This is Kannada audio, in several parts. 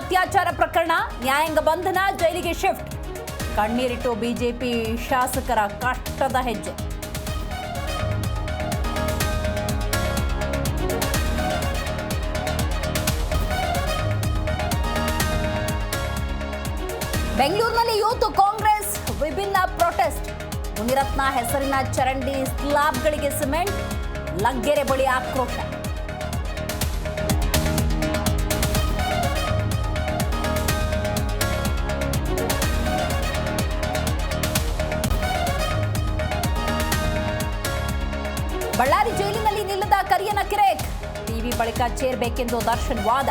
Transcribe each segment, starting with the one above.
ಅತ್ಯಾಚಾರ ಪ್ರಕರಣ, ನ್ಯಾಯಾಂಗ ಬಂಧನ, ಜೈಲಿಗೆ ಶಿಫ್ಟ್. ಕಣ್ಣೀರಿಟ್ಟು ಬಿಜೆಪಿ ಶಾಸಕರ ಕಷ್ಟದ ಹೆಜ್ಜೆ. ಬೆಂಗಳೂರಿನಲ್ಲಿ ಯೂತ್ ಕಾಂಗ್ರೆಸ್ ವಿಭಿನ್ನ ಪ್ರೊಟೆಸ್ಟ್. ಮುನಿರತ್ನ ಹೆಸರಿನ ಚರಂಡಿ ಸ್ಲಾಬ್ಗಳಿಗೆ ಸಿಮೆಂಟ್, ಲಗ್ಗೆರೆ ಬಳಿ ಆಕ್ರೋಶ. ಬಳ್ಳಾರಿ ಜೈಲಿನಲ್ಲಿ ನಿಲ್ಲದ ಕರಿಯನ ಕಿರೇಕ್, ಟಿವಿ ಬಳಿಕ ಚೇರ್ಬೇಕೆಂದು ದರ್ಶನ್ ವಾದ.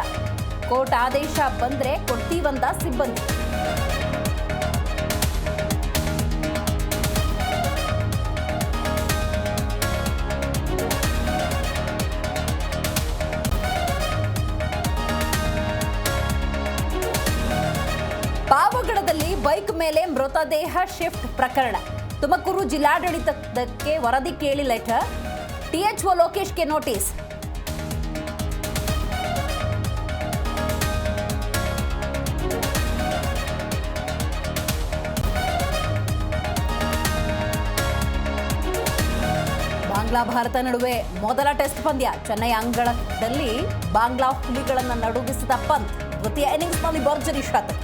ಕೋರ್ಟ್ ಆದೇಶ ಬಂದ್ರೆ ಕೊಡ್ತೀವಂದ ಸಿಬ್ಬಂದಿ. ಪಾವಗಡದಲ್ಲಿ ಬೈಕ್ ಮೇಲೆ ಮೃತದೇಹ ಶಿಫ್ಟ್ ಪ್ರಕರಣ. ತುಮಕೂರು ಜಿಲ್ಲಾಡಳಿತಕ್ಕೆ ವರದಿ ಕೇಳಿ ಲೆಟರ್, ಟಿಎಚ್ಒ ಲೋಕೇಶ್ಗೆ ನೋಟಿಸ್. ಬಾಂಗ್ಲಾ ಭಾರತ ನಡುವೆ ಮೊದಲ ಟೆಸ್ಟ್ ಪಂದ್ಯ. ಚೆನ್ನೈ ಅಂಗಳದಲ್ಲಿ ಬಾಂಗ್ಲಾ ಹುಲಿಗಳನ್ನು ನಡುಗಿಸಿದ ಪಂತ್. ದ್ವಿತೀಯ ಇನ್ನಿಂಗ್ಸ್ನಲ್ಲಿ ಭರ್ಜರಿ ಶತಕ.